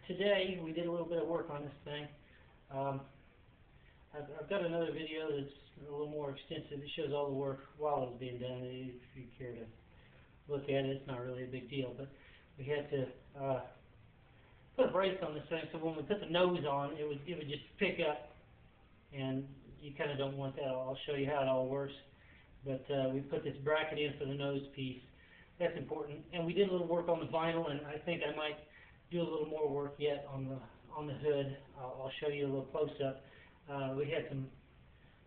today we did a little bit of work on this thing. I've got another video that's a little more extensive. It shows all the work while it was being done. If you care to look at it, it's not really a big deal. But we had to put a brace on this thing, so when we put the nose on, it would just pick up, and you kind of don't want that. I'll show you how it all works. But we put this bracket in for the nose piece. That's important. And we did a little work on the vinyl, and I think I might do a little more work yet on the hood. I'll show you a little close-up. We had some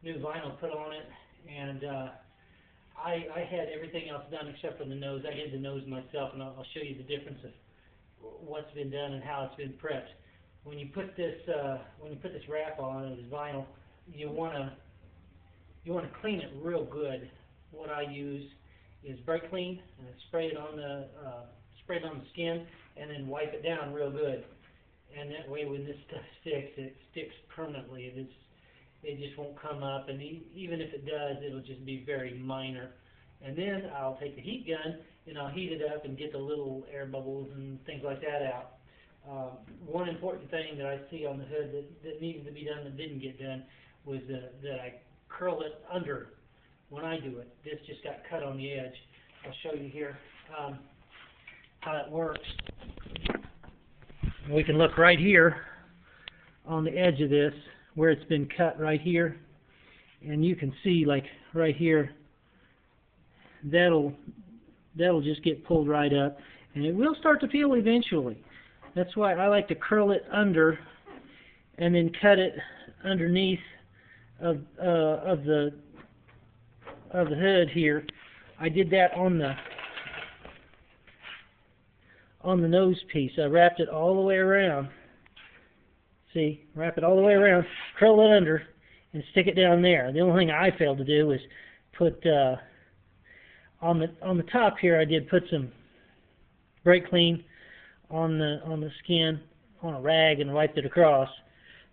new vinyl put on it, and I had everything else done except for the nose. I did the nose myself, and I'll show you the difference of what's been done and how it's been prepped. When you put this wrap on, this vinyl, you want to clean it real good. What I use is brake clean, and spray it on the skin, and then wipe it down real good. And that way, when this stuff sticks, it sticks permanently. It just won't come up, and even if it does, it'll just be very minor. And then I'll take the heat gun and I'll heat it up and get the little air bubbles and things like that out. One important thing that I see on the hood that needed to be done that didn't get done was that I curl it under when I do it. This just got cut on the edge. I'll show you here how it works. We can look right here on the edge of this where it's been cut right here, and you can see, like right here, that'll just get pulled right up, and it will start to peel eventually. That's why I like to curl it under and then cut it underneath of the hood here. I did that on the nose piece. I wrapped it all the way around. See, wrap it all the way around, curl it under, and stick it down there. The only thing I failed to do was put on the top here. I did put some brake clean on the skin on a rag and wiped it across,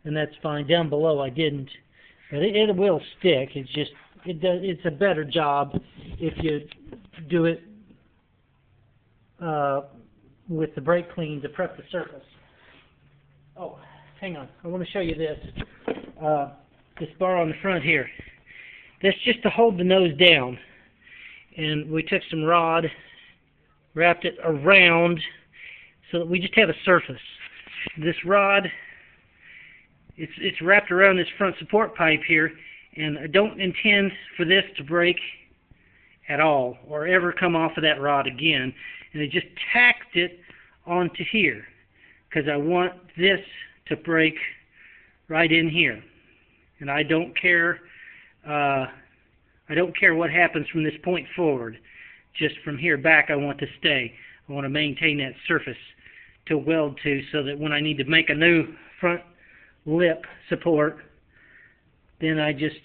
and that's fine. Down below I didn't, but it will stick. It's a better job if you do it with the brake clean to prep the surface. Oh, hang on. I want to show you this. This bar on the front here. That's just to hold the nose down. And we took some rod, wrapped it around so that we just have a surface. This rod, it's wrapped around this front support pipe here, and I don't intend for this to break at all or ever come off of that rod again. And I just tacked it onto here because I want this to break right in here. And I don't care what happens from this point forward. Just from here back I want to stay. I want to maintain that surface to weld to so that when I need to make a new front lip support, then I just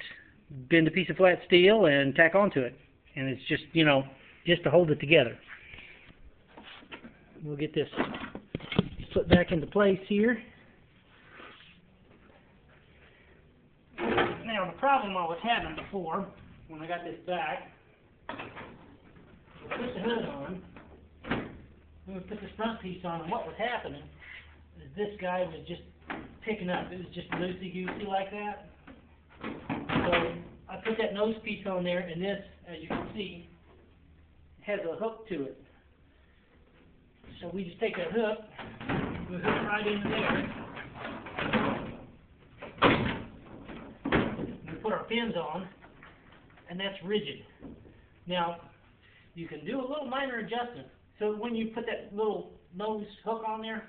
bend a piece of flat steel and tack onto it. And it's just, just to hold it together. We'll get this put back into place here. Now, the problem I was having before, when I got this back, I put the hood on, and we put this front piece on, and what was happening is this guy was just picking up. It was just loosey-goosey like that. So I put that nose piece on there, and this, as you can see, has a hook to it. So we just take that hook, we hook it right into there, and we put our pins on, and that's rigid. Now, you can do a little minor adjustment. So when you put that little nose hook on there,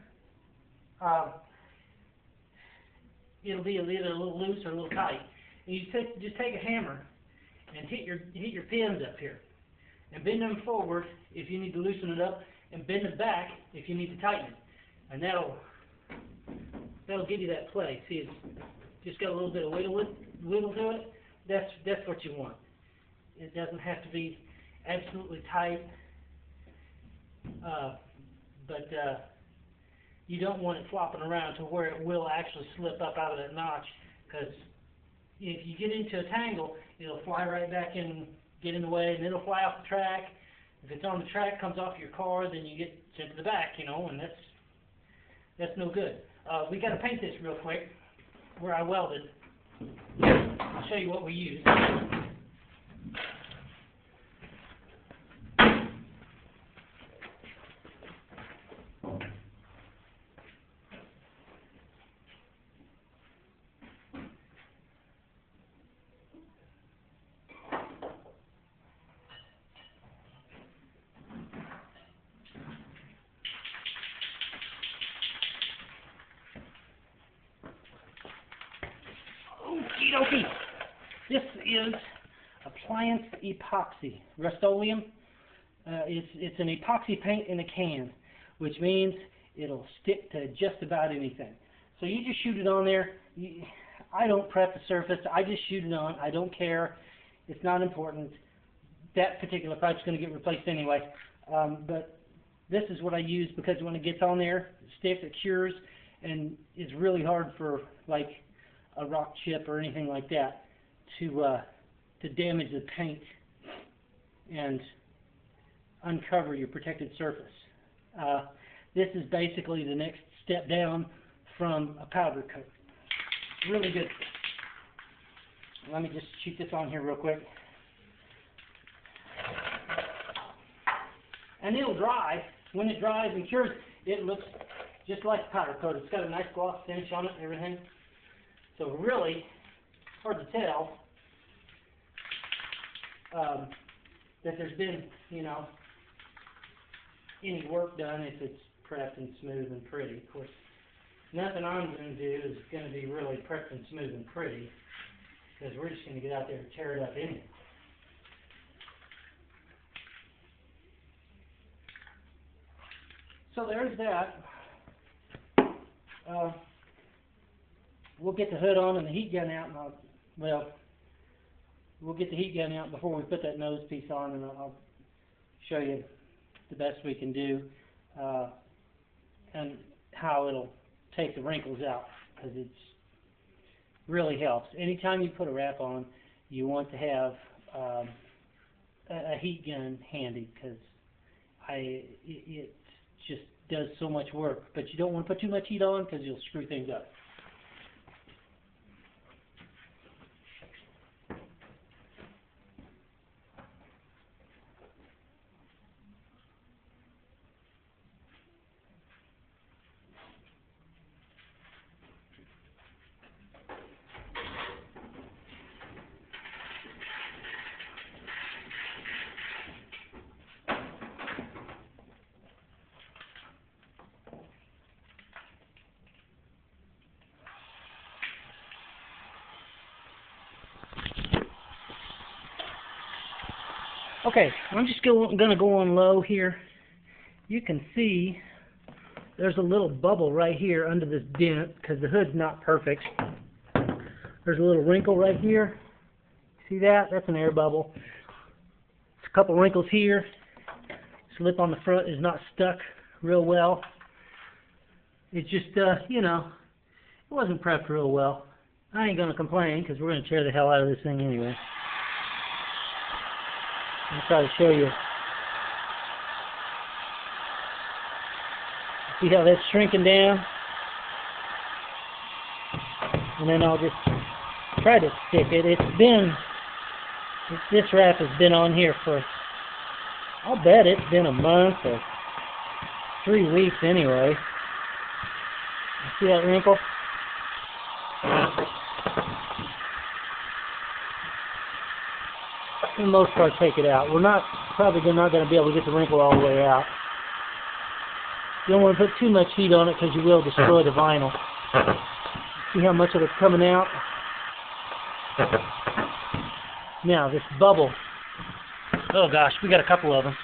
it'll be either a little loose or a little tight. And you just take a hammer and hit your pins up here, and bend them forward if you need to loosen it up, and bend it back if you need to tighten it. And that'll give you that play. See, it's just got a little bit of wiggle to it. That's what you want. It doesn't have to be absolutely tight, but you don't want it flopping around to where it will actually slip up out of that notch, because if you get into a tangle, it'll fly right back in, get in the way, and it'll fly off the track. If it's on the track, comes off your car, then you get sent to the back, and that's no good. We got to paint this real quick where I welded. I'll show you what we use. Okie dokie. This is appliance epoxy, Rust-Oleum. It's an epoxy paint in a can, which means it'll stick to just about anything. So you just shoot it on there. I don't prep the surface. I just shoot it on. I don't care. It's not important. That particular pipe's going to get replaced anyway. But this is what I use because when it gets on there, it sticks, it cures, and it's really hard for like a rock chip or anything like that to damage the paint and uncover your protected surface. This is basically the next step down from a powder coat. Really good. Let me just shoot this on here real quick. And it'll dry. When it dries and cures, it looks just like powder coat. It's got a nice gloss finish on it and everything. So really, hard to tell that there's been, you know, any work done if it's prepped and smooth and pretty. Of course, nothing I'm going to do is going to be really prepped and smooth and pretty because we're just going to get out there and tear it up anyway. So there's that. We'll get the hood on and the heat gun out, and we'll get the heat gun out before we put that nose piece on, and I'll show you the best we can do and how it'll take the wrinkles out, because it really helps. Anytime you put a wrap on, you want to have a heat gun handy, because it just does so much work, but you don't want to put too much heat on because you'll screw things up. Okay, I'm just going to go on low here. You can see there's a little bubble right here under this dent because the hood's not perfect. There's a little wrinkle right here. See that? That's an air bubble. There's a couple wrinkles here. Slip on the front is not stuck real well. It's just, you know, it wasn't prepped real well. I ain't going to complain because we're going to tear the hell out of this thing anyway. I'll try to show you. See how that's shrinking down? And then I'll just try to stick it. This wrap has been on here for, I'll bet it's been a month or 3 weeks anyway. See that wrinkle? For the most part, take it out. We're probably not going to be able to get the wrinkle all the way out. You don't want to put too much heat on it because you will destroy the vinyl. See how much of it's coming out? Now, this bubble. Oh gosh, we got a couple of them.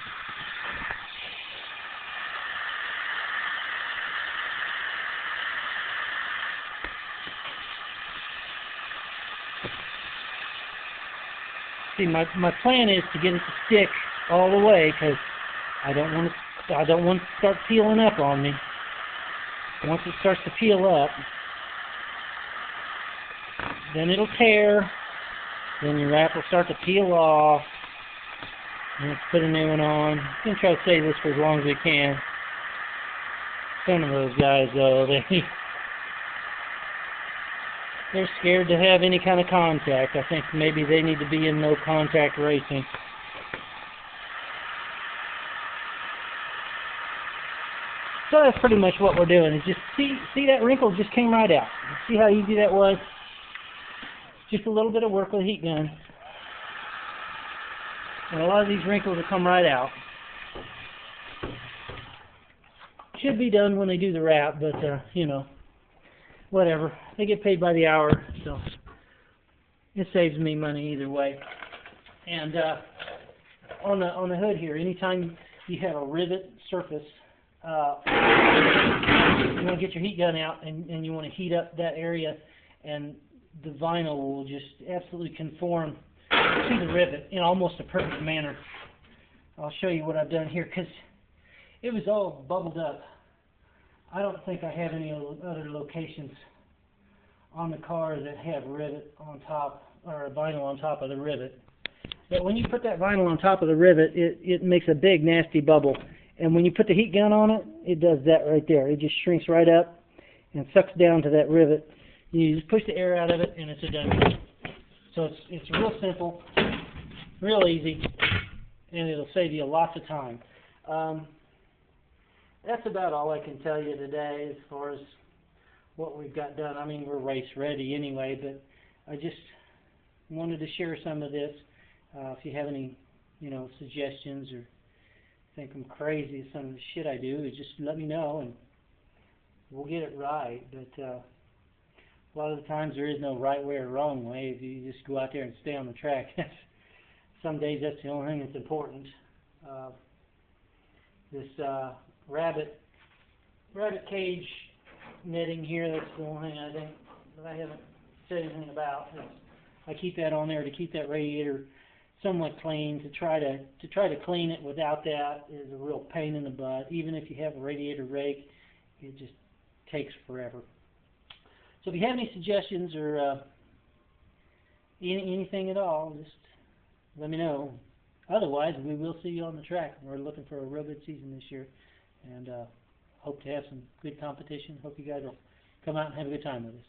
See, my plan is to get it to stick all the way because I don't want it to start peeling up on me. Once it starts to peel up, then it'll tear. Then your wrap will start to peel off. And let's put a new one on. I'm going to try to save this for as long as we can. Some of those guys, though, they're scared to have any kind of contact. I think maybe they need to be in no contact racing. So that's pretty much what we're doing. Is just see that wrinkle just came right out. See how easy that was? Just a little bit of work with a heat gun, and a lot of these wrinkles will come right out. Should be done when they do the wrap, but you know, whatever. They get paid by the hour, so it saves me money either way. And on the hood here, anytime you have a rivet surface, you want to get your heat gun out and you want to heat up that area, and the vinyl will just absolutely conform to the rivet in almost a perfect manner. I'll show you what I've done here, because it was all bubbled up. I don't think I have any other locations on the car that have rivet on top, or vinyl on top of the rivet. But when you put that vinyl on top of the rivet, it makes a big nasty bubble. And when you put the heat gun on it, it does that right there. It just shrinks right up and sucks down to that rivet. You just push the air out of it, and it's a done deal. So it's real simple, real easy, and it'll save you lots of time. That's about all I can tell you today as far as what we've got done. I mean, we're race ready anyway, but I just wanted to share some of this. If you have any, suggestions or think I'm crazy at some of the shit I do, just let me know and we'll get it right. But a lot of the times there is no right way or wrong way. If you just go out there and stay on the track, some days that's the only thing that's important. This rabbit cage netting here, that's the only thing I think that I haven't said anything about. I keep that on there to keep that radiator somewhat clean. To try to clean it without that is a real pain in the butt. Even if you have a radiator rake, it just takes forever. So if you have any suggestions or anything at all, just let me know. Otherwise, we will see you on the track. We're looking for a real good season this year, and hope to have some good competition. Hope you guys will come out and have a good time with us.